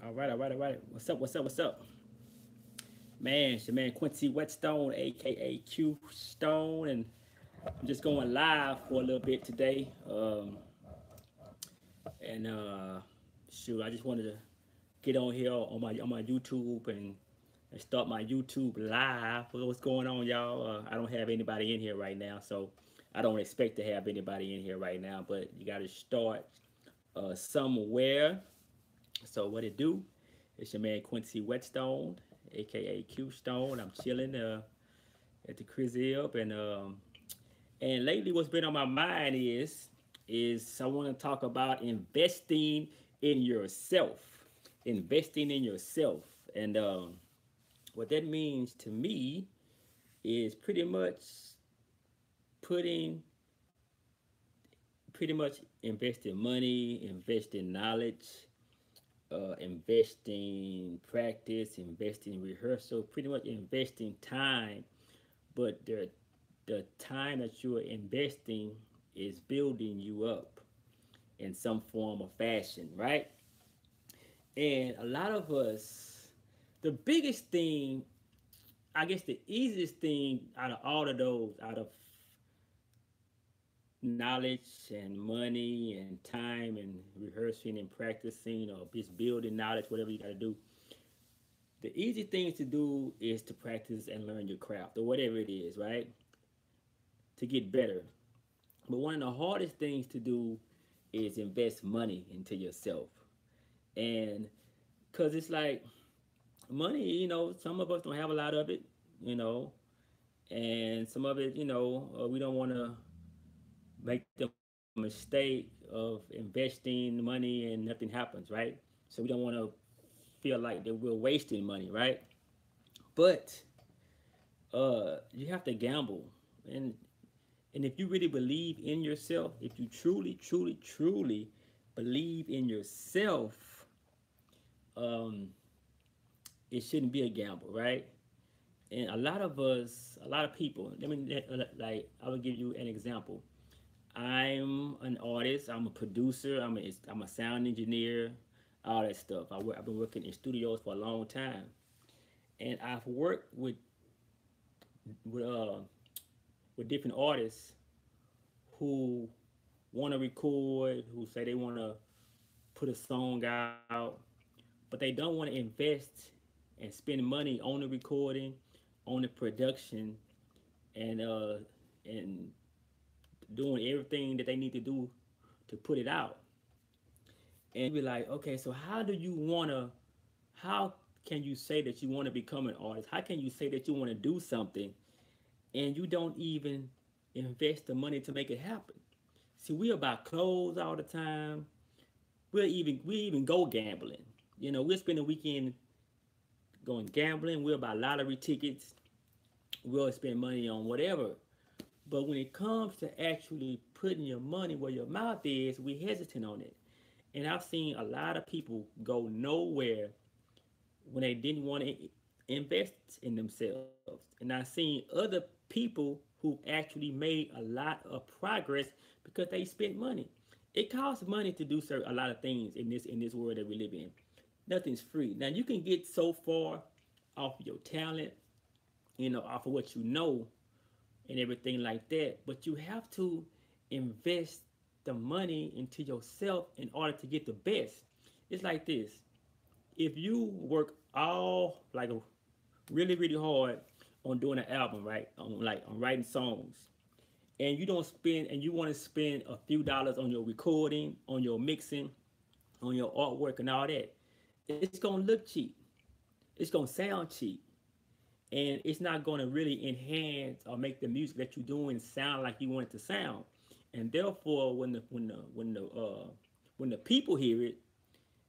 All right, all right, all right. What's up? What's up? What's up? Man, it's your man Quincy Whetstone, aka Q Stone, and I'm just going live for a little bit today. And shoot, I just wanted to get on here on my YouTube and start my YouTube live. What's going on, y'all? I don't have anybody in here right now, so I don't expect to have anybody in here right now. But you got to start somewhere. So what it do? It's your man Quincy Whetstone, aka Q Stone. I'm chilling at the crib, and lately what's been on my mind is I want to talk about investing in yourself, investing in yourself, and what that means to me is putting pretty much investing money, investing knowledge, investing practice, investing rehearsal, pretty much investing time. But the time that you're investing is building you up in some form or fashion, right? And a lot of us, the biggest thing, I guess the easiest thing out of all of those, out of knowledge and money and time and rehearsing and practicing or just building knowledge, whatever you got to do, the easy things to do is to practice and learn your craft or whatever it is, right? To get better. But one of the hardest things to do is invest money into yourself. And because it's like money, some of us don't have a lot of it, you know, and some of it, we don't want to make the mistake of investing money and nothing happens, right? So we don't want to feel like that we're wasting money, right? But you have to gamble, and if you really believe in yourself, if you truly, truly, truly believe in yourself, um, it shouldn't be a gamble, right? And a lot of us, a lot of people. I mean, like I will give you an example. I'm an artist. I'm a producer. I'm a sound engineer. All that stuff. I've been working in studios for a long time, and I've worked with uh, with different artists who want to record, who say they want to put a song out, but they don't want to invest and spend money on the recording, on the production, and doing everything that they need to do to put it out. And be like, okay, so how can you say that you want to become an artist? How can you say that you want to do something and you don't even invest the money to make it happen? See, we about clothes all the time. We even go gambling. We'll spend the weekend going gambling. We'll buy lottery tickets. We'll spend money on whatever. But when it comes to actually putting your money where your mouth is, we hesitate on it. And I've seen a lot of people go nowhere when they didn't want to invest in themselves. And I've seen other people who actually made a lot of progress because they spent money. It costs money to do a lot of things in this world that we live in. Nothing's free. Now you can get so far off of your talent, off of what you know and everything like that, but you have to invest the money into yourself in order to get the best. It's like this. If you work all like really, really hard on doing an album, right? On writing songs, and you want to spend a few dollars on your recording, on your mixing, on your artwork and all that, it's gonna look cheap. It's gonna sound cheap. And it's not gonna really enhance or make the music that you're doing sound like you want it to sound. And therefore when the people hear it,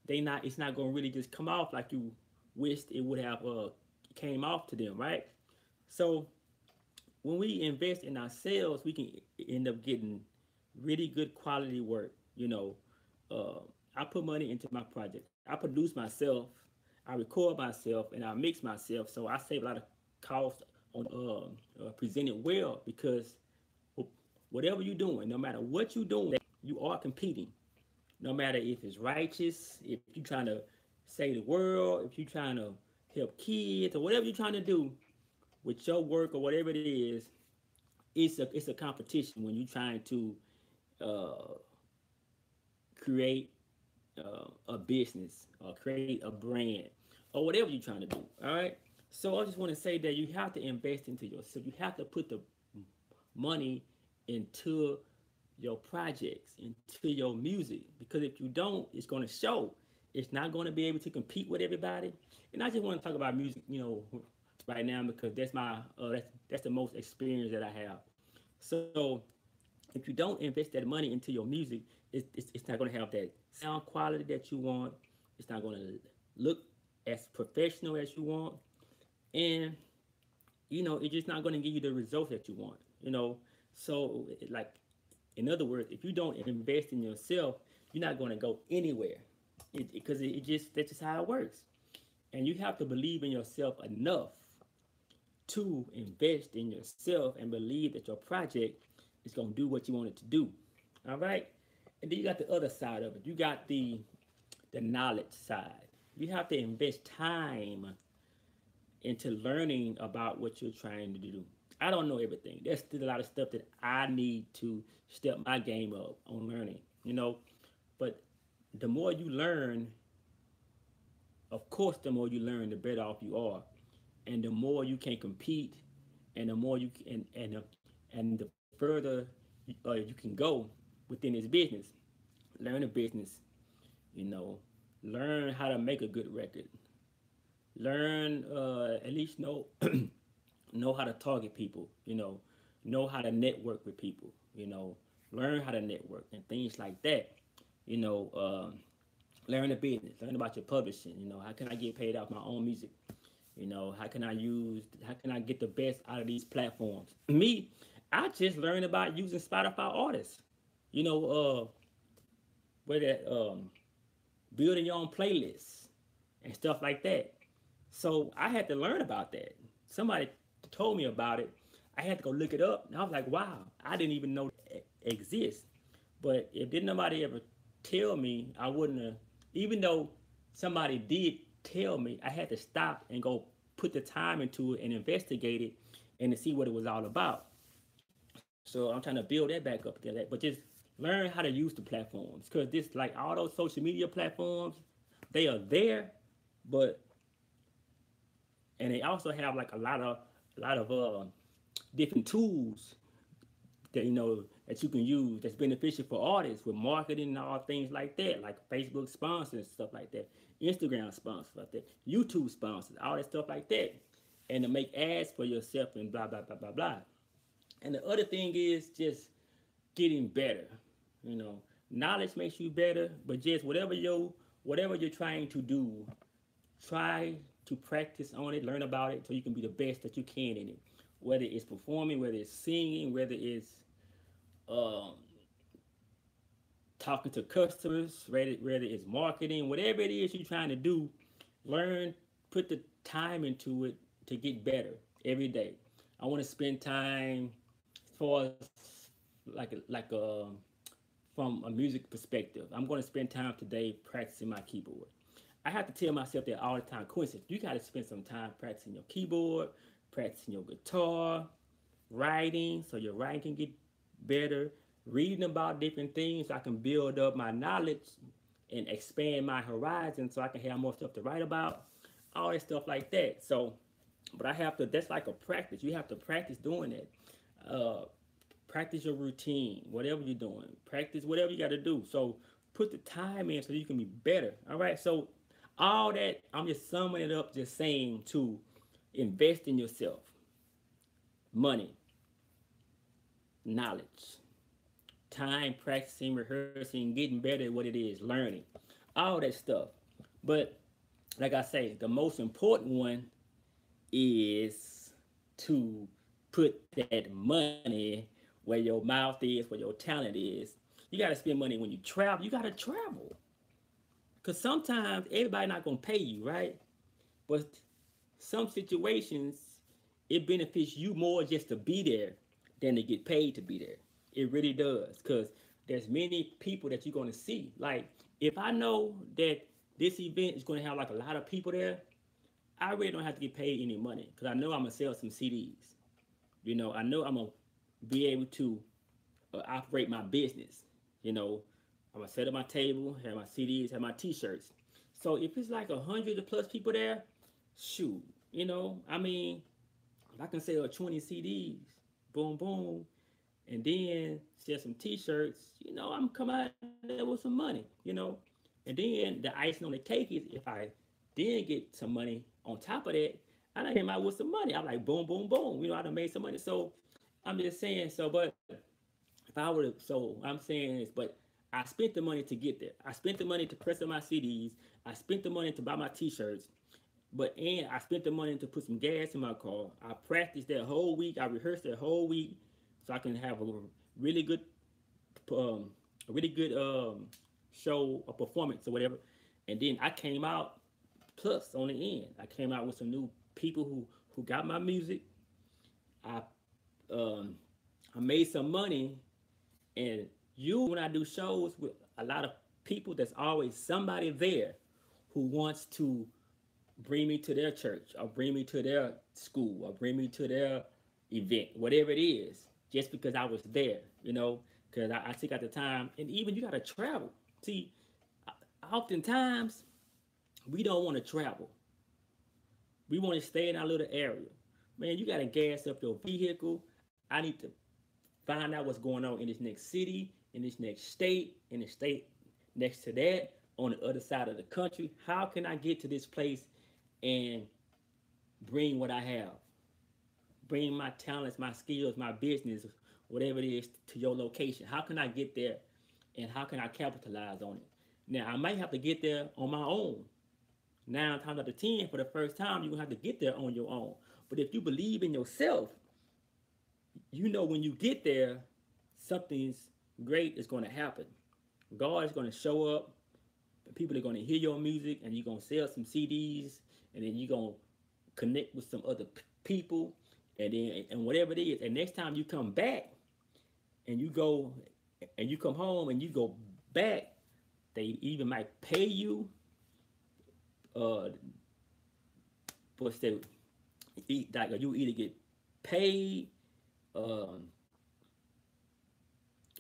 it's not gonna really just come off like you wished it would have came off to them, right? So when we invest in ourselves, we can end up getting really good quality work. Uh, I put money into my project. I produce myself. I record myself, and I mix myself. So I save a lot of cost on presenting well because whatever you're doing, no matter what you're doing, you are competing. No matter if it's righteous, if you're trying to save the world, if you're trying to help kids or whatever you're trying to do with your work or whatever it is, it's a competition when you're trying to uh, create a business or create a brand or whatever you're trying to do. All right. So I just want to say that you have to invest into yourself. You have to put the money into your projects, into your music, because if you don't, it's going to show. It's not going to be able to compete with everybody. And I just want to talk about music, right now because that's the most experience that I have. So if you don't invest that money into your music, it's not going to have that sound quality that you want. It's not going to look as professional as you want. And, it's just not going to give you the results that you want. So, like, in other words, if you don't invest in yourself, you're not going to go anywhere because that's just how it works. And you have to believe in yourself enough to invest in yourself and believe that your project is going to do what you want it to do. All right. And then you got the other side of it. You got the knowledge side. You have to invest time into learning about what you're trying to do. I don't know everything. There's still a lot of stuff that I need to step my game up on learning. But the more you learn, of course, the more you learn, the better off you are, and the more you can compete, and the more you can, and the further you can go within this business. Learn the business, you know, learn how to make a good record. Learn at least know how to target people. Know how to network with people. Learn how to network and things like that. You know, learn the business. Learn about your publishing. How can I get paid off my own music? How can I get the best out of these platforms? Me, I just learned about using Spotify artists. You know, where that building your own playlists and stuff like that. So I had to learn about that. Somebody told me about it. I had to go look it up, and I was like, wow, I didn't even know it exists. But if didn't nobody ever tell me, I wouldn't have. Even though somebody did tell me, I had to stop and go put the time into it and investigate it and to see what it was all about. So I'm trying to build that back up again. But just learn how to use the platforms because this, like all those social media platforms, they are there, but and they also have like a lot of different tools that that you can use that's beneficial for artists with marketing and all things like that, like Facebook sponsors stuff like that, Instagram sponsors like that, YouTube sponsors, all that stuff like that, and to make ads for yourself and blah blah blah blah blah. And the other thing is just getting better. Knowledge makes you better, but just whatever you're trying to do, try to practice on it, learn about it, so you can be the best that you can in it. Whether it's performing, whether it's singing, whether it's um, talking to customers, whether it's marketing, whatever it is you're trying to do, learn, put the time into it to get better every day. I want to spend time as far as from a music perspective. I'm going to spend time today practicing my keyboard. I have to tell myself that all the time. Quincy, you got to spend some time practicing your keyboard, practicing your guitar, writing, so your writing can get better, reading about different things so I can build up my knowledge and expand my horizon so I can have more stuff to write about, all that stuff like that. So, but I have to, that's like a practice. You have to practice doing that. Practice your routine, whatever you're doing. Practice whatever you got to do. So put the time in so you can be better. All right. So all that, I'm just summing it up, just saying to invest in yourself. Money, knowledge, time practicing, rehearsing, getting better at what it is, learning, all that stuff. But like I say, the most important one is to put that money where your mouth is, where your talent is. You got to spend money when you travel. You got to travel. Because sometimes everybody not going to pay you, right? But some situations, it benefits you more just to be there than to get paid to be there. It really does. Because there's many people that you're going to see. Like, if I know that this event is going to have like a lot of people there, I really don't have to get paid any money because I know I'm gonna sell some CDs. I know I'm gonna be able to operate my business. You know, I'm gonna set up my table, have my CDs, have my T-shirts. So if it's like 100 plus people there, shoot, I mean, if I can sell 20 CDs, boom, boom, and then sell some T-shirts, I'm coming out there with some money. And then the icing on the cake is if I did get some money on top of that, I done came out with some money. I'm like, boom, boom, boom. I done made some money. So I'm just saying. So, but if I were to, so I'm saying is, but I spent the money to get there. I spent the money to press up my CDs. I spent the money to buy my T-shirts. And I spent the money to put some gas in my car. I practiced that whole week. I rehearsed that whole week so I can have really good, um, a really good show or performance or whatever. And then I came out plus on the end. I came out with some new people who got my music. I um, I made some money, and when I do shows with a lot of people, there's always somebody there who wants to bring me to their church or bring me to their school or bring me to their event, whatever it is, just because I was there, because I took out the time. And even you got to travel. See, oftentimes we don't want to travel. We want to stay in our little area. Man, you got to gas up your vehicle. I need to find out what's going on in this next city, in this next state, in the state next to that, on the other side of the country. How can I get to this place and bring what I have? Bring my talents, my skills, my business, whatever it is, to your location. How can I get there, and how can I capitalize on it? Now, I might have to get there on my own. 9 times out of 10, for the first time, you're going to have to get there on your own. But if you believe in yourself, when you get there, something's great is going to happen. God is going to show up, and people are going to hear your music, and you're going to sell some CDs, and then you're going to connect with some other people, and whatever it is. And next time you come back, and you come home, and you go back, they even might pay you. What's that? Like you either get paid.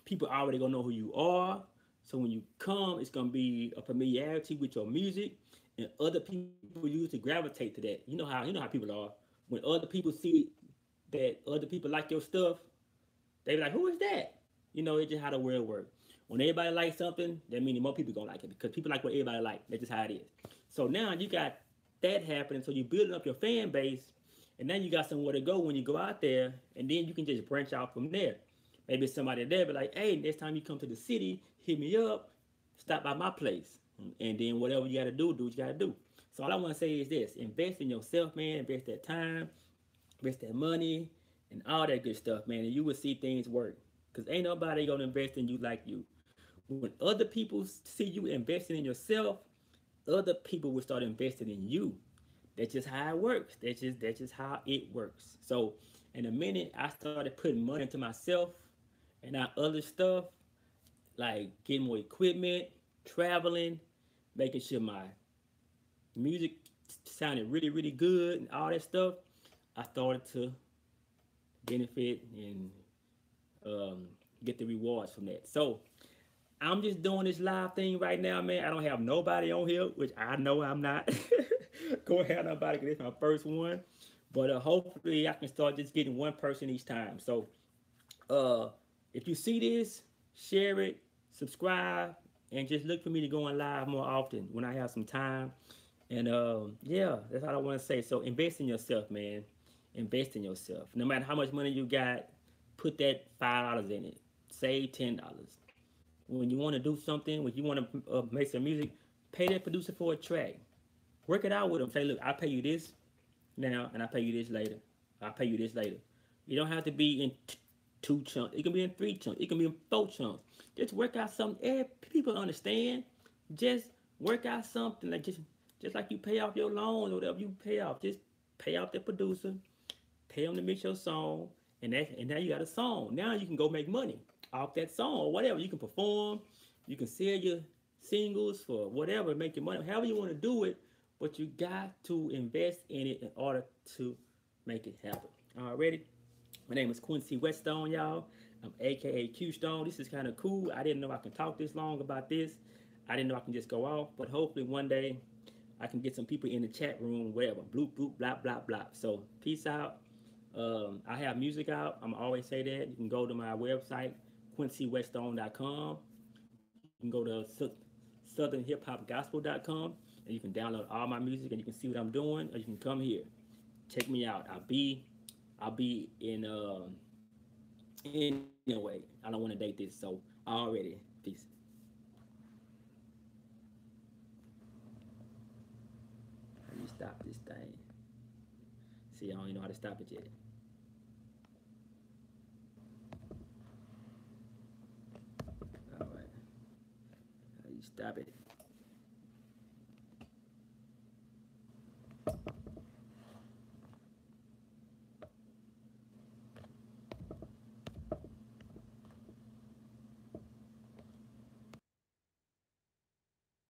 People already gonna know who you are. So when you come, it's gonna be a familiarity with your music, and other people usually gravitate to that. You know how people are. When other people see that other people like your stuff, they be like, "Who is that?" It's just how the world works. When everybody likes something, that means more people gonna like it because people like what everybody like. That's just how it is. So now you got that happening. So you're building up your fan base, and then you got somewhere to go when you go out there, and then you can just branch out from there. Maybe somebody there be like, "Hey, next time you come to the city, hit me up, stop by my place." And then whatever you got to do what you got to do. So all I want to say is this: invest in yourself, man. Invest that time, invest that money, and all that good stuff, man. And you will see things work. Because ain't nobody going to invest in you like you. When other people see you investing in yourself, other people will start investing in you. That's just how it works. That's just how it works. So in a minute, I started putting money into myself and not other stuff, like getting more equipment, traveling, making sure my music sounded really, really good and all that stuff. I started to benefit and get the rewards from that. So I'm just doing this live thing right now, man. I don't have nobody on here, which I know I'm not going to have nobody because it's my first one. But hopefully I can start just getting one person each time. So if you see this, share it, subscribe, and just look for me to go on live more often when I have some time. And yeah, that's all I want to say. So invest in yourself, man. Invest in yourself. No matter how much money you got, put that $5 in it. Save $10. When you want to do something, when you want to make some music, pay that producer for a track. Work it out with them. Say, look, I'll pay you this now, and I'll pay you this later. I'll pay you this later. You don't have to be in 2 chunks. It can be in 3 chunks. It can be in 4 chunks. Just work out something. People understand. Just work out something. Like just like you pay off your loan or whatever you pay off. Just pay off the producer. Pay them to mix your song. And now you got a song. Now you can go make money off that song or whatever. You can perform. You can sell your singles, for whatever, making money, however you want to do it, but you got to invest in it in order to make it happen. Already, my name is Quincy Whetstone, y'all. I'm AKA Q Stone. This is kind of cool. I didn't know I can talk this long about this. I didn't know I can just go off, but hopefully one day I can get some people in the chat room, whatever, bloop, bloop, blah, blah, blah. So peace out. I have music out. I'm always say that. You can go to my website, QuincyWestone.com. You can go to southernhiphopgospel.com, and you can download all my music, and you can see what I'm doing, or you can come here, check me out. I'll be in anyway. I don't want to date this, so already peace. How do you stop this thing? See, I don't even know how to stop it yet. All right, how do you stop it?